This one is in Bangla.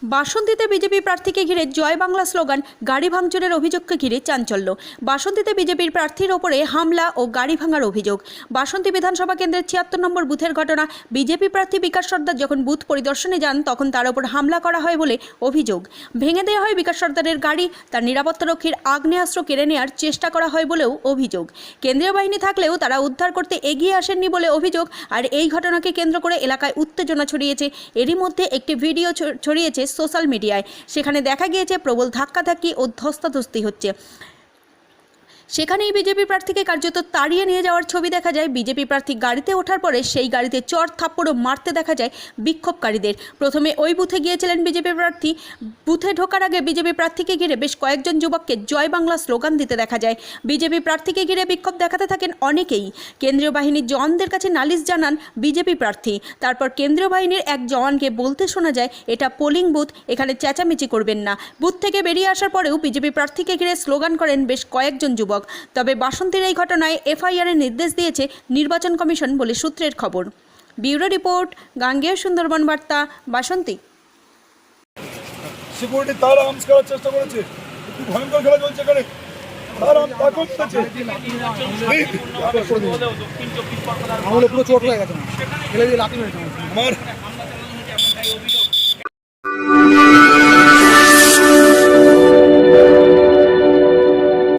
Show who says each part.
Speaker 1: বাসন্তীতে বিজেপি প্রার্থীকে ঘিরে জয় বাংলা স্লোগান, গাড়ি ভাঙচুরের অভিযোগকে ঘিরে চাঞ্চল্য। বাসন্তীতে বিজেপির প্রার্থীর ওপরে হামলা ও গাড়ি ভাঙার অভিযোগ। বাসন্তী বিধানসভা কেন্দ্রের ৭৬ নম্বর বুথের ঘটনা। বিজেপি প্রার্থী বিকাশ সর্দার যখন বুথ পরিদর্শনে যান তখন তার ওপর হামলা করা হয় বলে অভিযোগ। ভেঙে দেওয়া হয় বিকাশ সর্দারের গাড়ি, তার নিরাপত্তারক্ষীর আগ্নেয়াস্ত্র কেড়ে নেওয়ার চেষ্টা করা হয় বলেও অভিযোগ। কেন্দ্রীয় বাহিনী থাকলেও তারা উদ্ধার করতে এগিয়ে আসেননি বলে অভিযোগ। আর এই ঘটনাকে কেন্দ্র করে এলাকায় উত্তেজনা ছড়িয়েছে। এরই মধ্যে একটি ভিডিও ছড়িয়েছে সোশ্যাল মিডিয়ায়। সেখানে দেখা গিয়েছে প্রবল ধাক্কাধাক্কি ও ধস্তাধস্তি হচ্ছে। সেখানেই বিজেপি প্রার্থীকে কার্যত তাড়িয়ে নিয়ে যাওয়ার ছবি দেখা যায়। বিজেপি প্রার্থী গাড়িতে ওঠার পরে সেই গাড়িতে চড় থাপ্পড়ও মারতে দেখা যায় বিক্ষোভকারীদের। প্রথমে ওই বুথে গিয়েছিলেন বিজেপি প্রার্থী। বুথে ঢোকার আগে বিজেপি প্রার্থীকে ঘিরে বেশ কয়েকজন যুবককে জয় বাংলা স্লোগান দিতে দেখা যায়। বিজেপি প্রার্থীকে ঘিরে বিক্ষোভ দেখাতে থাকেন অনেকেই। কেন্দ্রীয় বাহিনীর জওয়ানদের কাছে নালিশ জানান বিজেপি প্রার্থী। তারপর কেন্দ্রীয় বাহিনীর এক জওয়ানকে বলতে শোনা যায়, এটা পোলিং বুথ, এখানে চেঁচামেচি করবেন না। বুথ থেকে বেরিয়ে আসার পরেও বিজেপি প্রার্থীকে ঘিরে স্লোগান করেন বেশ কয়েকজন যুবক। তবে বাসন্তীর এই ঘটনায় এফআইআরের নির্দেশ দিয়েছে নির্বাচন কমিশন বলে সূত্রের খবর। ব্যুরো রিপোর্ট, গাঙ্গেয় সুন্দরবন বার্তা, বাসন্তী।
Speaker 2: সিকিউরিটি তার আর্মস করার চেষ্টা করেছে। খুব ভয়ঙ্কর খেলা চলছে এখানে। তার আর্ম তাক করতেছে।
Speaker 3: আমাদের পুরো চোট হয়ে গেছে, খেলে দিয়ে লাথি মেরেছে।
Speaker 2: আমার